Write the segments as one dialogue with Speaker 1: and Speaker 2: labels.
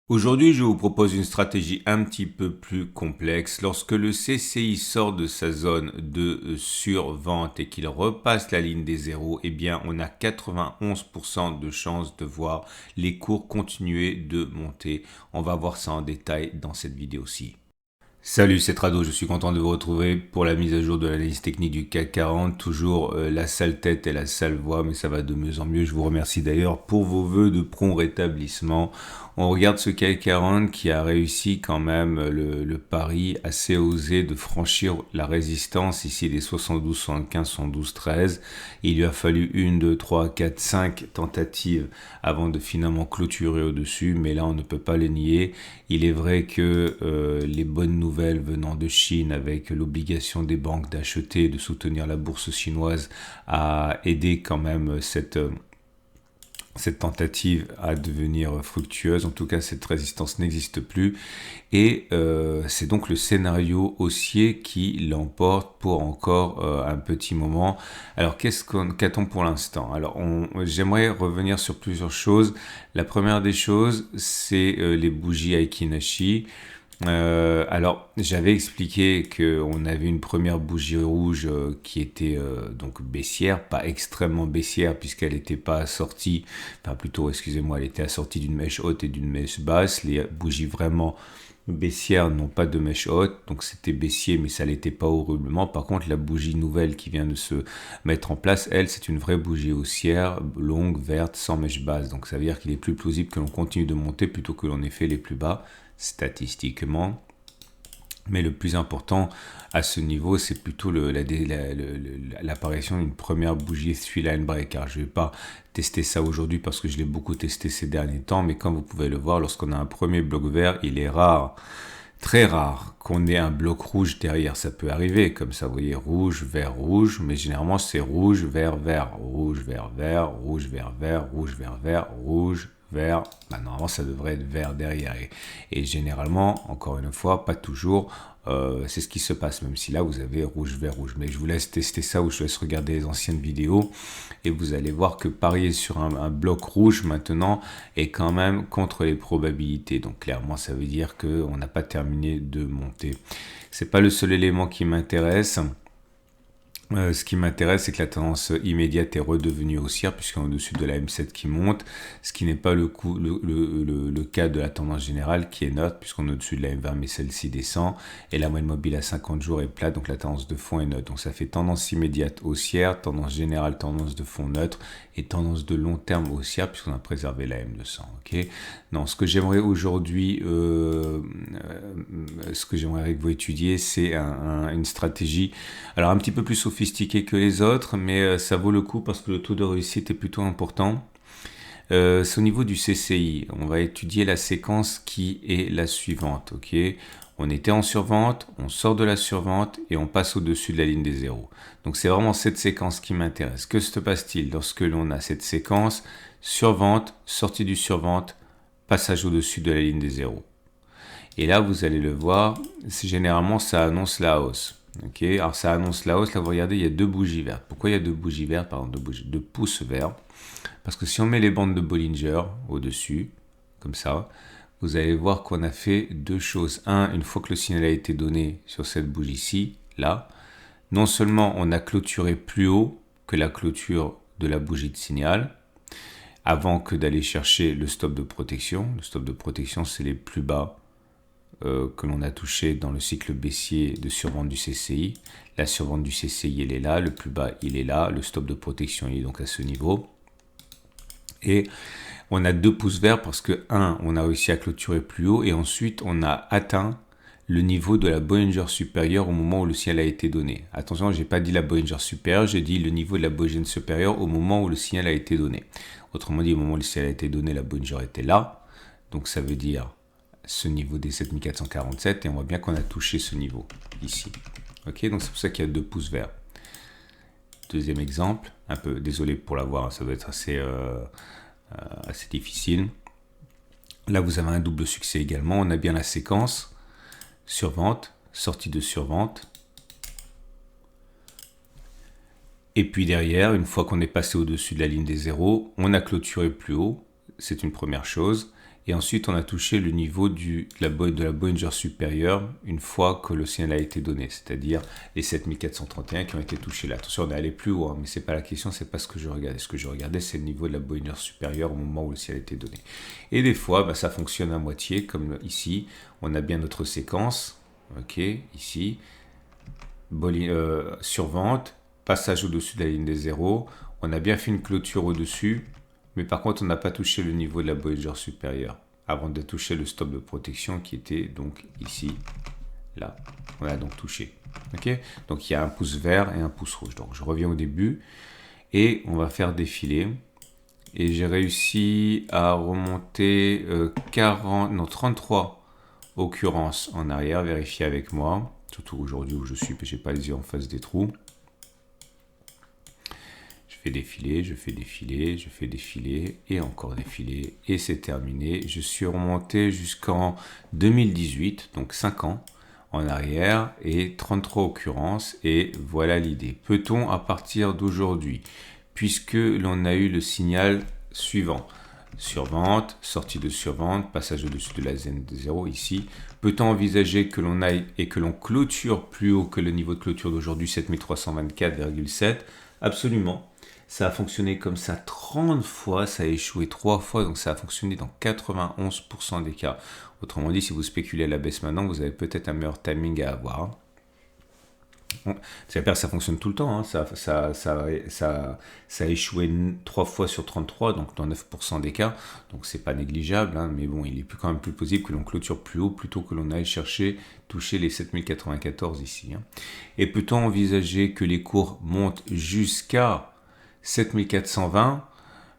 Speaker 1: Aujourd'hui, je vous propose une stratégie un petit peu plus complexe. Lorsque le CCI sort de sa zone de survente et qu'il repasse la ligne des zéros, eh bien, on a 91% de chances de voir les cours continuer de monter. On va voir ça en détail dans cette vidéo-ci. Salut, c'est Trado, je suis content de vous retrouver pour la mise à jour de l'analyse technique du CAC 40. Toujours la sale tête et la sale voix, mais ça va de mieux en mieux. Je vous remercie d'ailleurs pour vos vœux de prompt rétablissement. On regarde ce CAC 40 qui a réussi quand même le pari assez osé de franchir la résistance ici des 72, 75, 72, 13. Il lui a fallu 1, 2, 3, 4, 5 tentatives avant de finalement clôturer au-dessus, mais là on ne peut pas le nier. Il est vrai que les bonnes nouvelles venant de Chine avec l'obligation des banques d'acheter et de soutenir la bourse chinoise a aidé quand même cette tentative à devenir fructueuse. En tout cas, cette résistance n'existe plus. Et c'est donc le scénario haussier qui l'emporte pour encore un petit moment. Alors, qu'attend pour l'instant? Alors, j'aimerais revenir sur plusieurs choses. La première des choses, c'est les bougies Aiki-Nashi. Alors, j'avais expliqué qu'on avait une première bougie rouge qui était donc baissière, pas extrêmement baissière puisqu'elle n'était pas assortie, enfin plutôt, excusez-moi, elle était assortie d'une mèche haute et d'une mèche basse. Les bougies vraiment baissières n'ont pas de mèche haute, donc c'était baissier mais ça l'était pas horriblement. Par contre, la bougie nouvelle qui vient de se mettre en place, elle, c'est une vraie bougie haussière, longue, verte, sans mèche basse. Donc ça veut dire qu'il est plus plausible que l'on continue de monter plutôt que l'on ait fait les plus bas statistiquement. Mais le plus important à ce niveau, c'est plutôt l'apparition d'une première bougie Three Line Break. Alors, je ne vais pas tester ça aujourd'hui parce que je l'ai beaucoup testé ces derniers temps, mais comme vous pouvez le voir, lorsqu'on a un premier bloc vert, il est rare, très rare, qu'on ait un bloc rouge derrière. Ça peut arriver, comme ça, vous voyez, rouge, mais généralement c'est rouge, vert, vert, rouge, vert, vert, rouge, vert, vert, rouge, vert, vert, rouge, vert. Bah, normalement, ça devrait être vert derrière. Et généralement, encore une fois, pas toujours, c'est ce qui se passe, même si là, vous avez rouge, vert, rouge. Mais je vous laisse tester ça ou je vous laisse regarder les anciennes vidéos et vous allez voir que parier sur un bloc rouge maintenant est quand même contre les probabilités. Donc clairement, ça veut dire qu'on n'a pas terminé de monter. C'est pas le seul élément qui m'intéresse. Ce qui m'intéresse, c'est que la tendance immédiate est redevenue haussière puisqu'on est au-dessus de la M7 qui monte, ce qui n'est pas le cas de la tendance générale qui est neutre puisqu'on est au-dessus de la M20 mais celle-ci descend et la moyenne mobile à 50 jours est plate, donc la tendance de fond est neutre. Donc ça fait tendance immédiate haussière, tendance générale, tendance de fond neutre et tendance de long terme haussière puisqu'on a préservé la M200. Okay, non, ce que j'aimerais aujourd'hui, ce que j'aimerais que vous étudiez, c'est une stratégie, alors un petit peu plus sophistiqué que les autres, mais ça vaut le coup parce que le taux de réussite est plutôt important. C'est au niveau du CCI. On va étudier la séquence qui est la suivante. Ok, on était en survente, on sort de la survente et on passe au-dessus de la ligne des zéros. Donc c'est vraiment cette séquence qui m'intéresse. Que se passe-t-il lorsque l'on a cette séquence survente, sortie du survente, passage au-dessus de la ligne des zéros? Et là, vous allez le voir, généralement ça annonce la hausse. Ok, alors ça annonce la hausse. Là, vous regardez, il y a deux bougies vertes. Pourquoi il y a deux bougies vertes, pardon, deux pouces verts? Parce que si on met les bandes de Bollinger au-dessus, comme ça, vous allez voir qu'on a fait deux choses. Un, une fois que le signal a été donné sur cette bougie-ci, là, non seulement on a clôturé plus haut que la clôture de la bougie de signal, avant que d'aller chercher le stop de protection. Le stop de protection, c'est les plus bas que l'on a touché dans le cycle baissier de survente du CCI. La survente du CCI, elle est là, le plus bas, il est là, le stop de protection, il est donc à ce niveau. Et on a deux pouces verts parce que, un, on a réussi à clôturer plus haut et ensuite, on a atteint le niveau de la Bollinger supérieure au moment où le signal a été donné. Attention, je n'ai pas dit la Bollinger supérieure, j'ai dit le niveau de la Bollinger supérieure au moment où le signal a été donné. Autrement dit, au moment où le signal a été donné, la Bollinger était là. Donc ça veut dire ce niveau des 7447 et on voit bien qu'on a touché ce niveau ici. Ok, donc c'est pour ça qu'il y a deux pouces verts. Deuxième exemple, un peu désolé pour l'avoir, ça doit être assez difficile. Là, vous avez un double succès également. On a bien la séquence survente, sortie de survente. Et puis derrière, une fois qu'on est passé au-dessus de la ligne des zéros, on a clôturé plus haut. C'est une première chose. Et ensuite, on a touché le niveau de la Bollinger supérieure une fois que le signal a été donné, c'est-à-dire les 7431 qui ont été touchés là. Attention, on est allé plus haut, hein, mais c'est pas la question, c'est pas ce que je regardais. Ce que je regardais, c'est le niveau de la Bollinger supérieure au moment où le signal a été donné. Et des fois, ça fonctionne à moitié, comme ici. On a bien notre séquence, ok, ici, survente, passage au-dessus de la ligne des zéros. On a bien fait une clôture au-dessus. Mais par contre, on n'a pas touché le niveau de la Bollinger supérieure avant de toucher le stop de protection qui était donc ici, là. On a donc touché. Ok. Donc il y a un pouce vert et un pouce rouge. Donc je reviens au début et on va faire défiler. Et j'ai réussi à remonter 33 occurrences en arrière. Vérifier avec moi. Surtout aujourd'hui où je suis, j'ai pas les yeux en face des trous. Je fais défiler, je fais défiler, je fais défiler et encore défiler et c'est terminé. Je suis remonté jusqu'en 2018, donc 5 ans en arrière et 33 occurrences et voilà l'idée. Peut-on à partir d'aujourd'hui, puisque l'on a eu le signal suivant, survente, sortie de survente, passage au-dessus de la zone de 0 ici, peut-on envisager que l'on aille et que l'on clôture plus haut que le niveau de clôture d'aujourd'hui 7324,7? Absolument. Ça a fonctionné comme ça 30 fois, ça a échoué 3 fois, donc ça a fonctionné dans 91% des cas. Autrement dit, si vous spéculez à la baisse maintenant, vous avez peut-être un meilleur timing à avoir. Bon, ça fonctionne tout le temps, hein. Ça a échoué 3 fois sur 33, donc dans 9% des cas, donc c'est pas négligeable, hein, mais bon, il est quand même plus possible que l'on clôture plus haut plutôt que l'on aille toucher les 7094 ici. Hein. Et peut-on envisager que les cours montent jusqu'à 7420?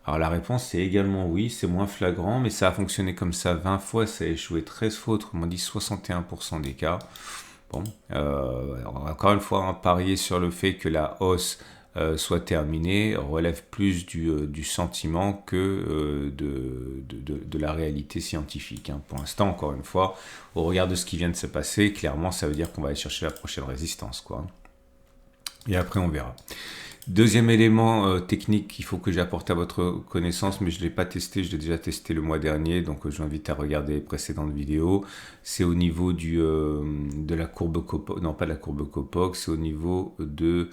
Speaker 1: Alors la réponse c'est également oui, c'est moins flagrant, mais ça a fonctionné comme ça 20 fois, ça a échoué 13 fois, autrement dit 61% des cas. Bon, on va encore une fois parier sur le fait que la hausse soit terminée relève plus du sentiment que de la réalité scientifique. Hein. Pour l'instant, encore une fois, au regard de ce qui vient de se passer, clairement ça veut dire qu'on va aller chercher la prochaine résistance, quoi. Et après on verra. Deuxième élément technique qu'il faut que j'apporte à votre connaissance, mais je ne l'ai pas testé, je l'ai déjà testé le mois dernier, donc je vous invite à regarder les précédentes vidéos. C'est au niveau de la courbe Kopok, non pas de la courbe Kopok, c'est au niveau du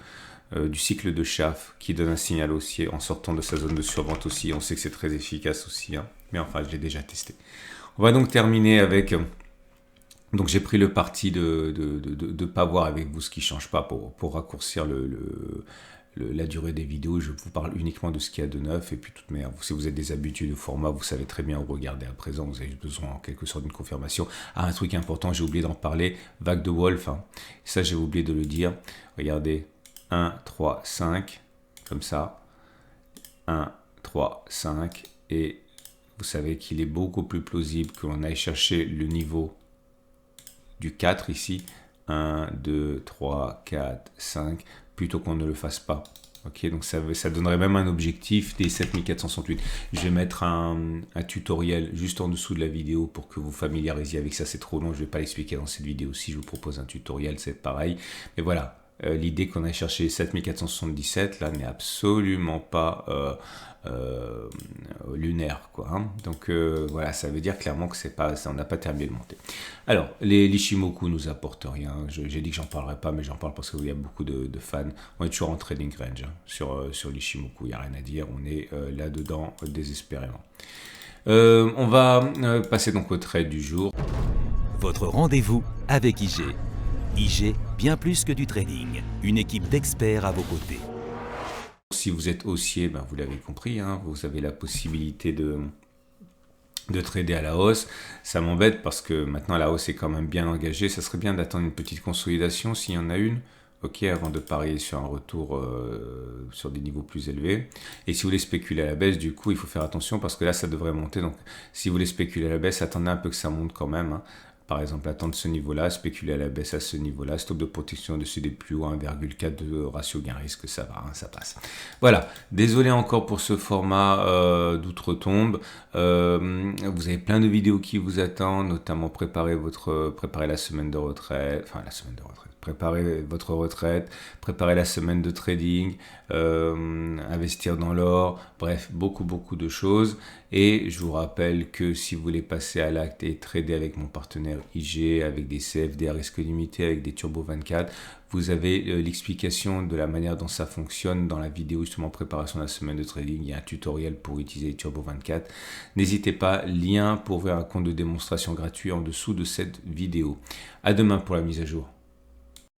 Speaker 1: cycle de Schaff qui donne un signal haussier en sortant de sa zone de survente aussi. On sait que c'est très efficace aussi, hein, mais enfin je l'ai déjà testé. On va donc terminer avec... Donc j'ai pris le parti de ne pas voir avec vous ce qui ne change pas pour raccourcir la durée des vidéos. Je vous parle uniquement de ce qu'il y a de neuf et puis toute manière, si vous êtes des habitués de format, vous savez très bien où regarder à présent, vous avez besoin en quelque sorte d'une confirmation. Ah, un truc important, j'ai oublié d'en parler, vague de Wolf, hein. Ça j'ai oublié de le dire. Regardez, 1, 3, 5, comme ça, 1, 3, 5, et vous savez qu'il est beaucoup plus plausible que l'on aille chercher le niveau du 4 ici, 1, 2, 3, 4, 5, plutôt qu'on ne le fasse pas. Ok, donc ça donnerait même un objectif des 7468. Je vais mettre un tutoriel juste en dessous de la vidéo pour que vous familiarisiez avec ça. C'est trop long, je ne vais pas l'expliquer dans cette vidéo. Si je vous propose un tutoriel, c'est pareil. Mais voilà, l'idée qu'on a cherché 7477, là, n'est absolument pas lunaire, quoi. Hein. Donc voilà, ça veut dire clairement que c'est pas, ça, on n'a pas terminé de monter. Alors, l'Ishimoku nous apporte rien. J'ai dit que j'en parlerai pas, mais j'en parle parce qu'il y a beaucoup de fans. On est toujours en trading range, hein, sur l'Ishimoku, il n'y a rien à dire. On est là-dedans désespérément. On va passer donc au trade du jour.
Speaker 2: Votre rendez-vous avec IG. IG, bien plus que du trading. Une équipe d'experts à vos côtés.
Speaker 1: Si vous êtes haussier, vous l'avez compris, hein, vous avez la possibilité de trader à la hausse. Ça m'embête parce que maintenant la hausse est quand même bien engagée. Ça serait bien d'attendre une petite consolidation s'il y en a une, ok, avant de parier sur un retour sur des niveaux plus élevés. Et si vous voulez spéculer à la baisse, du coup, il faut faire attention parce que là, ça devrait monter. Donc, si vous voulez spéculer à la baisse, attendez un peu que ça monte quand même. Hein. Par exemple, attendre ce niveau-là, spéculer à la baisse à ce niveau-là, stop de protection au-dessus des plus hauts, 1,4 de ratio gain-risque, ça va, hein, ça passe. Voilà, désolé encore pour ce format d'outre-tombe. Vous avez plein de vidéos qui vous attendent, notamment préparer la semaine de retraite, préparer votre retraite, préparer la semaine de trading, investir dans l'or, bref, beaucoup de choses. Et je vous rappelle que si vous voulez passer à l'acte et trader avec mon partenaire IG, avec des CFD à risque limité, avec des Turbo 24, vous avez l'explication de la manière dont ça fonctionne dans la vidéo justement préparation de la semaine de trading. Il y a un tutoriel pour utiliser les Turbo 24. N'hésitez pas, lien pour ouvrir un compte de démonstration gratuit en dessous de cette vidéo. À demain pour la mise à jour.